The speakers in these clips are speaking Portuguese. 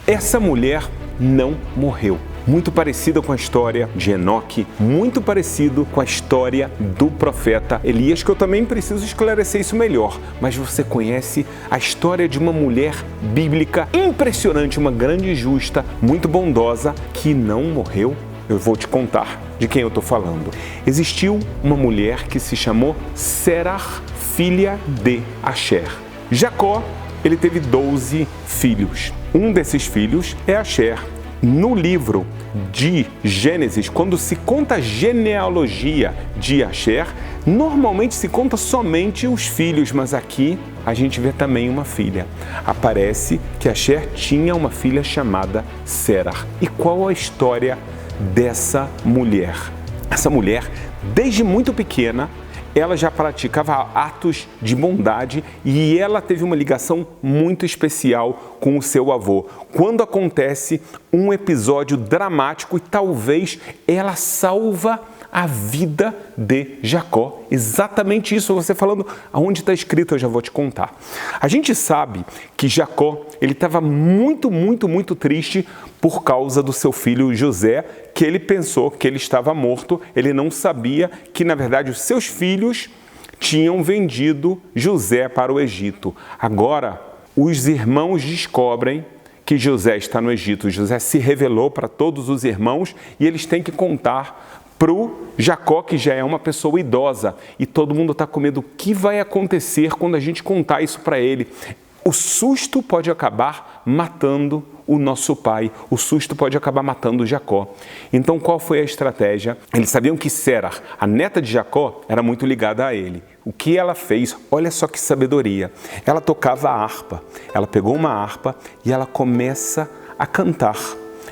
Essa mulher não morreu. Muito parecida com a história de Enoque, muito parecido com a história do profeta Elias, que eu também preciso esclarecer isso melhor. Mas você conhece a história de uma mulher bíblica impressionante, uma grande justa, muito bondosa, que não morreu? Eu vou te contar de quem eu estou falando. Existiu uma mulher que se chamou Serach, filha de Asher. Jacó, ele teve 12 filhos. Um desses filhos é Asher. No livro de Gênesis, quando se conta a genealogia de Asher, normalmente se conta somente os filhos, mas aqui a gente vê também uma filha. Aparece que Asher tinha uma filha chamada Serach. E qual a história dessa mulher? Essa mulher, desde muito pequena, ela já praticava atos de bondade e ela teve uma ligação muito especial com o seu avô. Quando acontece um episódio dramático e talvez ela salva a vida de Jacó. Exatamente isso, você falando aonde está escrito, eu já vou te contar. A gente sabe que Jacó, ele estava muito triste por causa do seu filho José, que ele pensou que ele estava morto, ele não sabia que, na verdade, os seus filhos tinham vendido José para o Egito. Agora, os irmãos descobrem que José está no Egito. José se revelou para todos os irmãos e eles têm que contar para o Jacó, que já é uma pessoa idosa. E todo mundo está com medo. O que vai acontecer quando a gente contar isso para ele? O susto pode acabar matando o nosso pai. O susto pode acabar matando Jacó. Então, qual foi a estratégia? Eles sabiam que Serach, a neta de Jacó, era muito ligada a ele. O que ela fez? Olha só que sabedoria. Ela tocava a harpa. Ela pegou uma harpa e ela começa a cantar.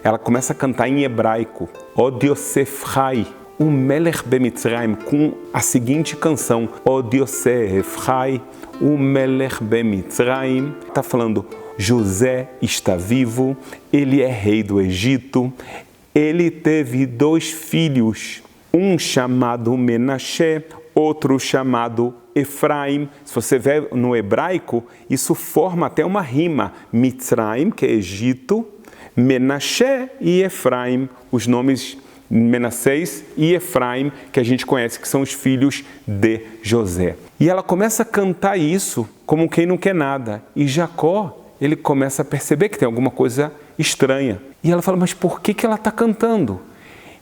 Ela começa a cantar em hebraico. Od Yosef Chai, o Melech Bemitzrayim, com a seguinte canção. Od Yosef Chai, o Melech Bemitzrayim. Está falando, José está vivo, ele é rei do Egito, ele teve 2 filhos, um chamado Menashe, outro chamado Efraim. Se você vê no hebraico, isso forma até uma rima. Mitzrayim, que é Egito, Menashe e Efraim, os nomes Menassés e Efraim, que a gente conhece, que são os filhos de José. E ela começa a cantar isso como quem não quer nada. E Jacó, ele começa a perceber que tem alguma coisa estranha. E ela fala, mas por que ela está cantando?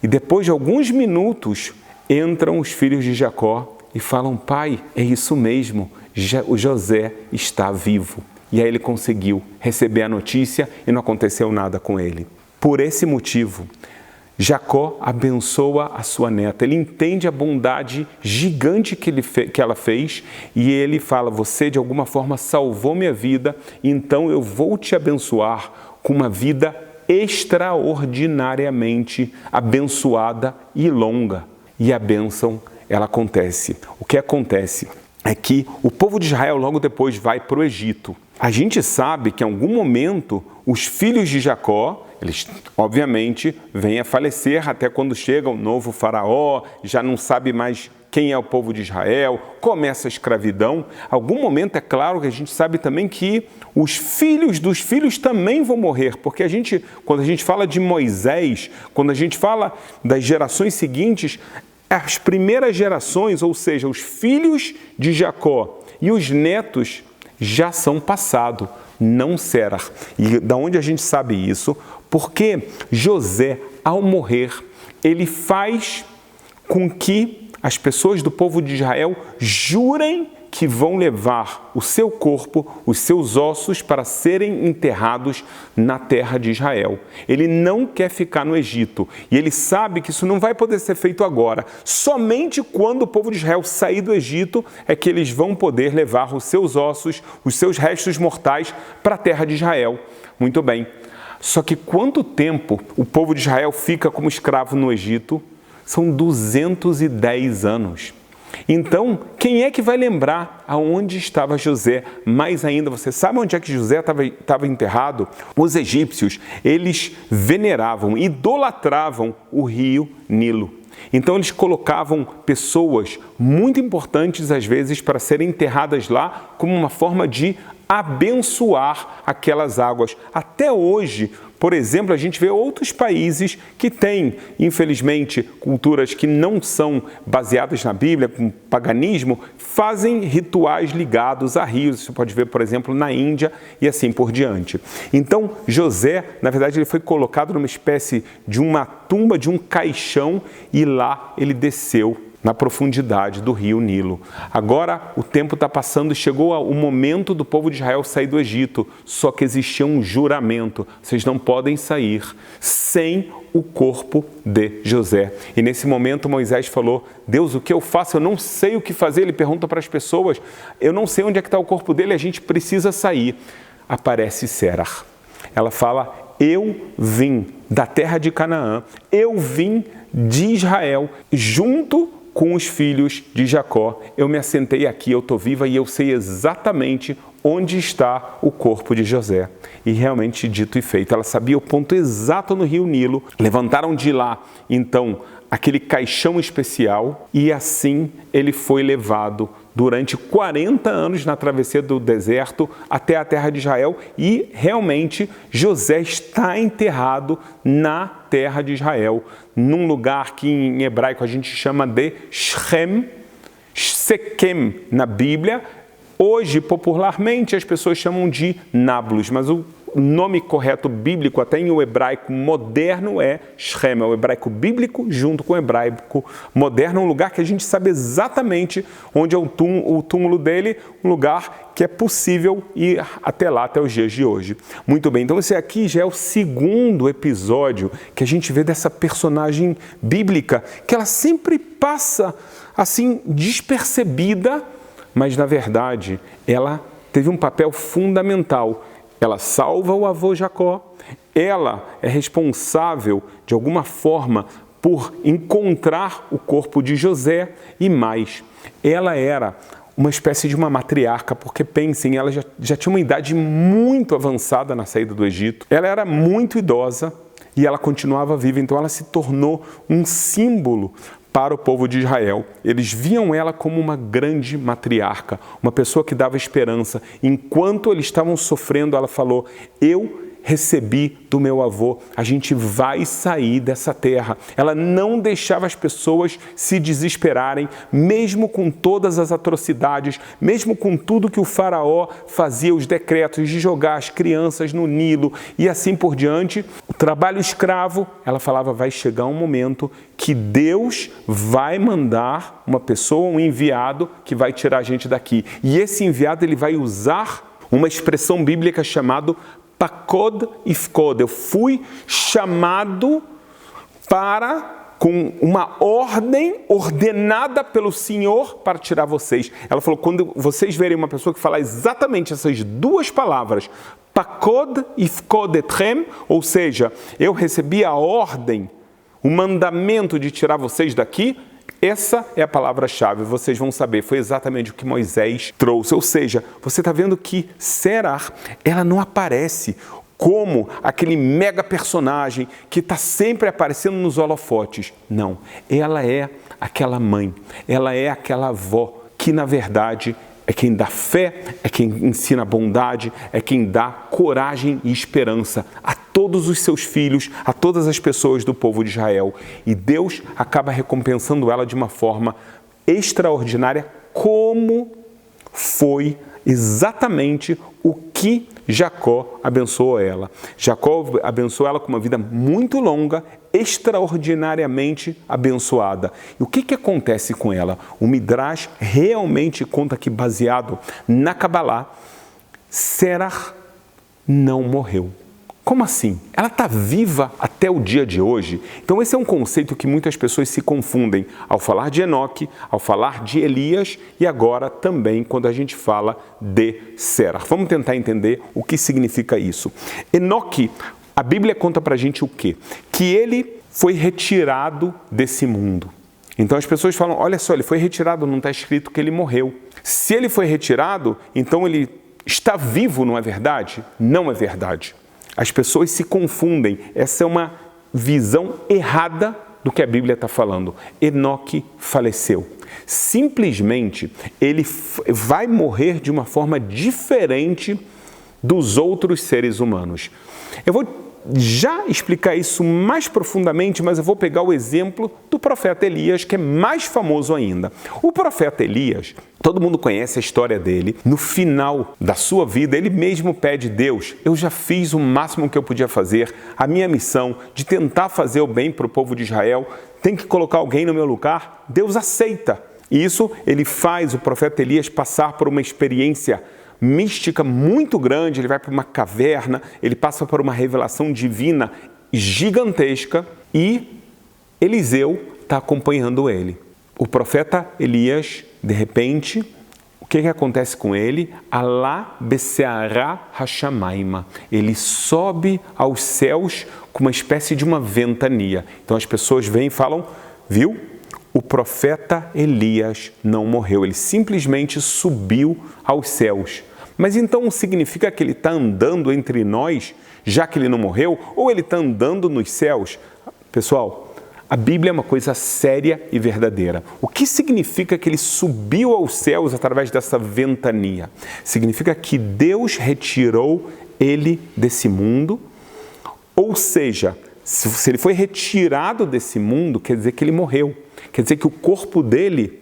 E depois de alguns minutos, entram os filhos de Jacó e falam, pai, é isso mesmo, o José está vivo. E aí ele conseguiu receber a notícia e não aconteceu nada com ele. Por esse motivo, Jacó abençoa a sua neta. Ele entende a bondade gigante que ela fez e ele fala, você de alguma forma salvou minha vida, então eu vou te abençoar com uma vida extraordinariamente abençoada e longa. E a bênção, ela acontece. O que acontece é que o povo de Israel logo depois vai para o Egito. A gente sabe que em algum momento os filhos de Jacó, eles obviamente vêm a falecer até quando chega o novo faraó, já não sabe mais quem é o povo de Israel, começa a escravidão. Algum momento é claro que a gente sabe também que os filhos dos filhos também vão morrer, porque quando a gente fala de Moisés, quando a gente fala das gerações seguintes, as primeiras gerações, ou seja, os filhos de Jacó e os netos já são passado, não Serach. E da onde a gente sabe isso? Porque José, ao morrer, ele faz com que as pessoas do povo de Israel jurem que vão levar o seu corpo, os seus ossos, para serem enterrados na terra de Israel. Ele não quer ficar no Egito e ele sabe que isso não vai poder ser feito agora. Somente quando o povo de Israel sair do Egito é que eles vão poder levar os seus ossos, os seus restos mortais para a terra de Israel. Muito bem. Só que quanto tempo o povo de Israel fica como escravo no Egito? São 210 anos. Então, quem é que vai lembrar aonde estava José? Mais ainda, você sabe onde é que José estava enterrado? Os egípcios, eles veneravam, idolatravam o rio Nilo. Então, eles colocavam pessoas muito importantes, às vezes, para serem enterradas lá como uma forma de abençoar aquelas águas. Até hoje, por exemplo, a gente vê outros países que têm, infelizmente, culturas que não são baseadas na Bíblia, com paganismo, fazem rituais ligados a rios. Você pode ver, por exemplo, na Índia e assim por diante. Então, José, na verdade, ele foi colocado numa espécie de uma tumba, de um caixão, e lá ele desceu na profundidade do rio Nilo. Agora o tempo está passando e chegou o momento do povo de Israel sair do Egito, só que existia um juramento: vocês não podem sair sem o corpo de José. E nesse momento Moisés falou: Deus, o que eu faço? Eu não sei o que fazer. Ele pergunta para as pessoas: eu não sei onde é que está o corpo dele, a gente precisa sair. Aparece Sérar. Ela fala: eu vim da terra de Canaã, eu vim de Israel, junto com os filhos de Jacó. Eu me assentei aqui, eu estou viva e eu sei exatamente onde está o corpo de José. E realmente, dito e feito, ela sabia o ponto exato no rio Nilo. Levantaram de lá, então, aquele caixão especial, e assim ele foi levado durante 40 anos na travessia do deserto até a terra de Israel, e realmente José está enterrado na terra de Israel, num lugar que em hebraico a gente chama de Shem, Sequem na Bíblia. Hoje, popularmente, as pessoas chamam de Nablus, mas o nome correto bíblico, até em o hebraico moderno, é Shem. É o hebraico bíblico junto com o hebraico moderno, um lugar que a gente sabe exatamente onde é o túmulo dele, um lugar que é possível ir até lá, até os dias de hoje. Muito bem, então esse aqui já é o segundo episódio que a gente vê dessa personagem bíblica, que ela sempre passa assim despercebida, mas na verdade ela teve um papel fundamental. Ela salva o avô Jacó, ela é responsável, de alguma forma, por encontrar o corpo de José e mais. Ela era uma espécie de uma matriarca, porque pensem, ela já tinha uma idade muito avançada na saída do Egito. Ela era muito idosa e ela continuava viva, então ela se tornou um símbolo para o povo de Israel. Eles viam ela como uma grande matriarca, uma pessoa que dava esperança. Enquanto eles estavam sofrendo, ela falou: eu recebi do meu avô, a gente vai sair dessa terra. Ela não deixava as pessoas se desesperarem, mesmo com todas as atrocidades, mesmo com tudo que o faraó fazia, os decretos de jogar as crianças no Nilo e assim por diante. O trabalho escravo, ela falava: vai chegar um momento que Deus vai mandar uma pessoa, um enviado, que vai tirar a gente daqui. E esse enviado, ele vai usar uma expressão bíblica chamada Pakod Ifkod. Eu fui chamado para, com uma ordem ordenada pelo Senhor para tirar vocês. Ela falou: quando vocês verem uma pessoa que fala exatamente essas duas palavras, Pakod Ifkod Etrem, ou seja, eu recebi a ordem, o mandamento de tirar vocês daqui, essa é a palavra-chave. Vocês vão saber, foi exatamente o que Moisés trouxe. Ou seja, você está vendo que Sérar, ela não aparece como aquele mega personagem que está sempre aparecendo nos holofotes. Não, ela é aquela mãe, ela é aquela avó que, na verdade, é quem dá fé, é quem ensina bondade, é quem dá coragem e esperança a todos os seus filhos, a todas as pessoas do povo de Israel. E Deus acaba recompensando ela de uma forma extraordinária, como foi exatamente o que Jacó abençoou ela. Jacó abençoou ela com uma vida muito longa, extraordinariamente abençoada. E o que acontece com ela? O Midrash realmente conta que, baseado na Kabbalah, Sérar não morreu. Como assim? Ela está viva até o dia de hoje? Então esse é um conceito que muitas pessoas se confundem ao falar de Enoque, ao falar de Elias e agora também quando a gente fala de Sérar. Vamos tentar entender o que significa isso. Enoque, a Bíblia conta pra gente o quê? Que ele foi retirado desse mundo. Então as pessoas falam: olha só, ele foi retirado, não está escrito que ele morreu. Se ele foi retirado, então ele está vivo, não é verdade? Não é verdade. As pessoas se confundem. Essa é uma visão errada do que a Bíblia está falando. Enoque faleceu. Simplesmente, ele vai morrer de uma forma diferente dos outros seres humanos. Eu vou já explicar isso mais profundamente, mas eu vou pegar o exemplo do profeta Elias, que é mais famoso ainda. O profeta Elias, todo mundo conhece a história dele. No final da sua vida, ele mesmo pede: Deus, eu já fiz o máximo que eu podia fazer. A minha missão de tentar fazer o bem para o povo de Israel, tem que colocar alguém no meu lugar. Deus aceita. E isso ele faz o profeta Elias passar por uma experiência mística muito grande. Ele vai para uma caverna, ele passa por uma revelação divina gigantesca e Eliseu está acompanhando ele. O profeta Elias, de repente, o que acontece com ele? Alá beseará hashamaima. Ele sobe aos céus com uma espécie de uma ventania. Então as pessoas vêm e falam: viu? O profeta Elias não morreu, ele simplesmente subiu aos céus. Mas então significa que ele está andando entre nós, já que ele não morreu, ou ele está andando nos céus? Pessoal, a Bíblia é uma coisa séria e verdadeira. O que significa que ele subiu aos céus através dessa ventania? Significa que Deus retirou ele desse mundo, ou seja, se ele foi retirado desse mundo, quer dizer que ele morreu. Quer dizer que o corpo dele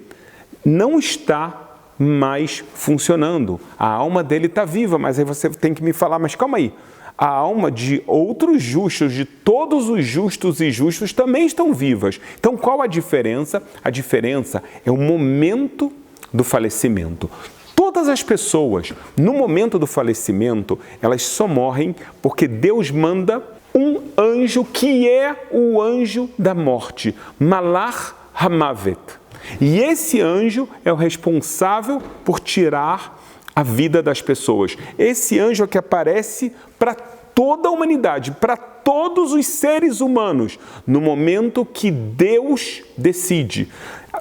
não está mais funcionando. A alma dele está viva, mas aí você tem que me falar: mas calma aí, a alma de outros justos, de todos os justos e justos, também estão vivas. Então qual a diferença? A diferença é o momento do falecimento. Todas as pessoas, no momento do falecimento, elas só morrem porque Deus manda um anjo que é o anjo da morte, Malach Hamavet. E esse anjo é o responsável por tirar a vida das pessoas. Esse anjo é que aparece para toda a humanidade, para todos os seres humanos, no momento que Deus decide.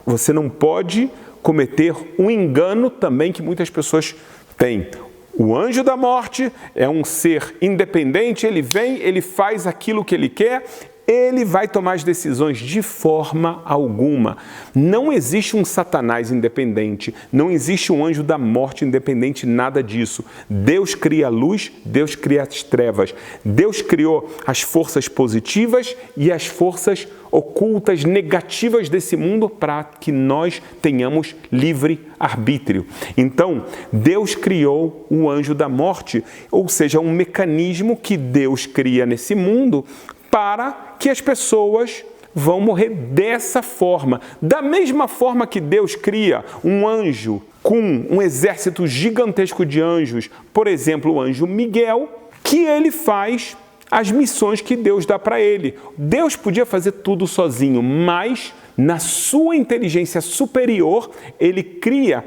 Você não pode cometer um engano também que muitas pessoas têm. O anjo da morte é um ser independente, ele vem, ele faz aquilo que ele quer, ele vai tomar as decisões de forma alguma. Não existe um Satanás independente, não existe um anjo da morte independente, nada disso. Deus cria a luz, Deus cria as trevas. Deus criou as forças positivas e as forças ocultas, negativas desse mundo para que nós tenhamos livre arbítrio. Então, Deus criou o anjo da morte, ou seja, um mecanismo que Deus cria nesse mundo para que as pessoas vão morrer dessa forma. Da mesma forma que Deus cria um anjo com um exército gigantesco de anjos, por exemplo, o anjo Miguel, que ele faz as missões que Deus dá para ele. Deus podia fazer tudo sozinho, mas na sua inteligência superior, ele cria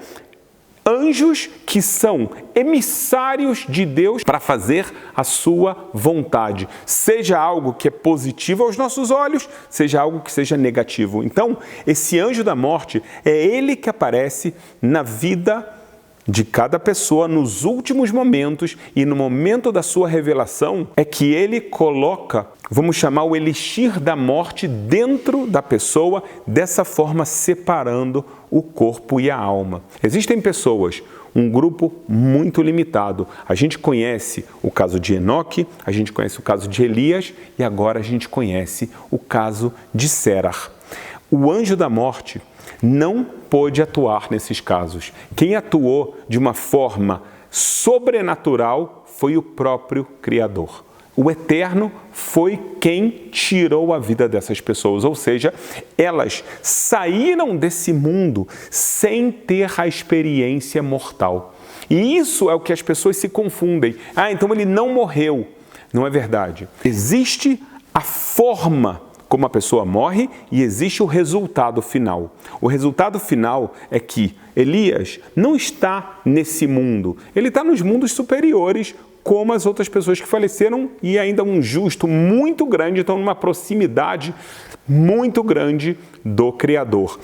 anjos que são emissários de Deus para fazer a sua vontade. Seja algo que é positivo aos nossos olhos, seja algo que seja negativo. Então, esse anjo da morte é ele que aparece na vida de cada pessoa nos últimos momentos, e no momento da sua revelação é que ele coloca, vamos chamar, o elixir da morte dentro da pessoa, dessa forma separando o corpo e a alma. Existem pessoas, um grupo muito limitado. A gente conhece o caso de Enoque, a gente conhece o caso de Elias e agora a gente conhece o caso de Serach. O anjo da morte não pôde atuar nesses casos. Quem atuou de uma forma sobrenatural foi o próprio Criador. O Eterno foi quem tirou a vida dessas pessoas, ou seja, elas saíram desse mundo sem ter a experiência mortal. E isso é o que as pessoas se confundem. Então ele não morreu. Não é verdade. Existe a forma como a pessoa morre e existe o resultado final. O resultado final é que Elias não está nesse mundo, ele está nos mundos superiores, como as outras pessoas que faleceram, e ainda um justo muito grande, estão numa proximidade muito grande do Criador.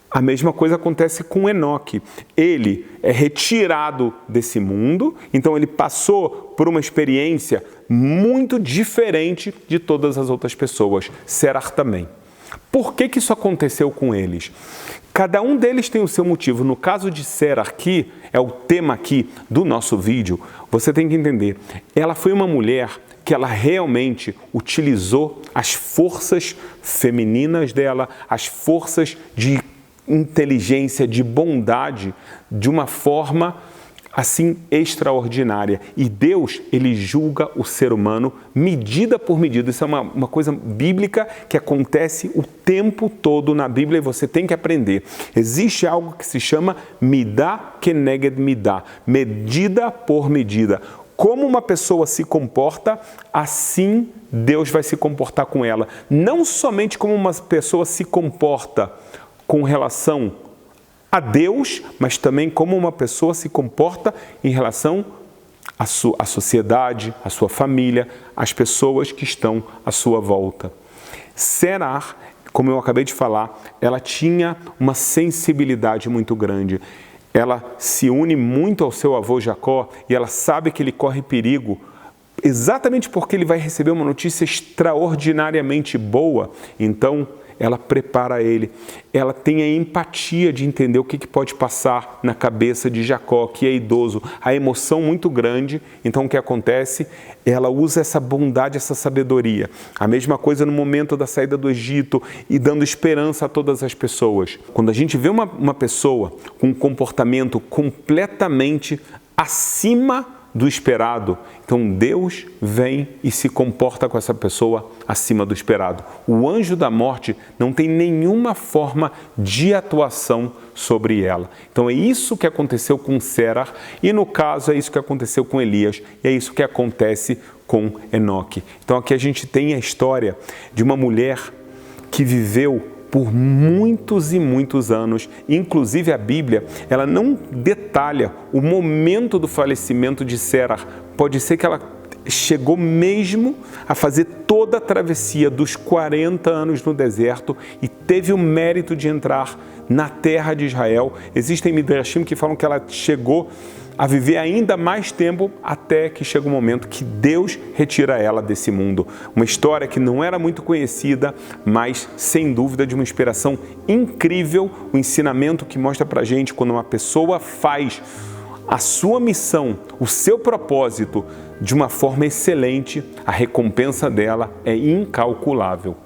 A mesma coisa acontece com Enoque. Ele é retirado desse mundo, então ele passou por uma experiência muito diferente de todas as outras pessoas. Serach também. Por que isso aconteceu com eles? Cada um deles tem o seu motivo. No caso de Sera, que é o tema aqui do nosso vídeo, você tem que entender. Ela foi uma mulher que ela realmente utilizou as forças femininas dela, as forças de inteligência, de bondade, de uma forma assim extraordinária. E Deus, ele julga o ser humano medida por medida. Isso é uma coisa bíblica que acontece o tempo todo na Bíblia e você tem que aprender. Existe algo que se chama midá keneged midá, medida por medida. Como uma pessoa se comporta, assim Deus vai se comportar com ela. Não somente como uma pessoa se comporta com relação a Deus, mas também como uma pessoa se comporta em relação à sociedade, à sua família, às pessoas que estão à sua volta. Serar, como eu acabei de falar, ela tinha uma sensibilidade muito grande. Ela se une muito ao seu avô Jacó e ela sabe que ele corre perigo exatamente porque ele vai receber uma notícia extraordinariamente boa. Então, ela prepara ele, ela tem a empatia de entender o que pode passar na cabeça de Jacó, que é idoso, a emoção muito grande. Então o que acontece? Ela usa essa bondade, essa sabedoria. A mesma coisa no momento da saída do Egito e dando esperança a todas as pessoas. Quando a gente vê uma pessoa com um comportamento completamente acima do esperado, então Deus vem e se comporta com essa pessoa acima do esperado. O anjo da morte não tem nenhuma forma de atuação sobre ela. Então é isso que aconteceu com Sera e no caso é isso que aconteceu com Elias e é isso que acontece com Enoque. Então aqui a gente tem a história de uma mulher que viveu por muitos e muitos anos. Inclusive a Bíblia, ela não detalha o momento do falecimento de Sera. Pode ser que ela chegou mesmo a fazer toda a travessia dos 40 anos no deserto e teve o mérito de entrar na terra de Israel. Existem midrashim que falam que ela chegou a viver ainda mais tempo até que chega o momento que Deus retira ela desse mundo. Uma história que não era muito conhecida, mas sem dúvida de uma inspiração incrível, um ensinamento que mostra pra gente quando uma pessoa faz a sua missão, o seu propósito de uma forma excelente, a recompensa dela é incalculável.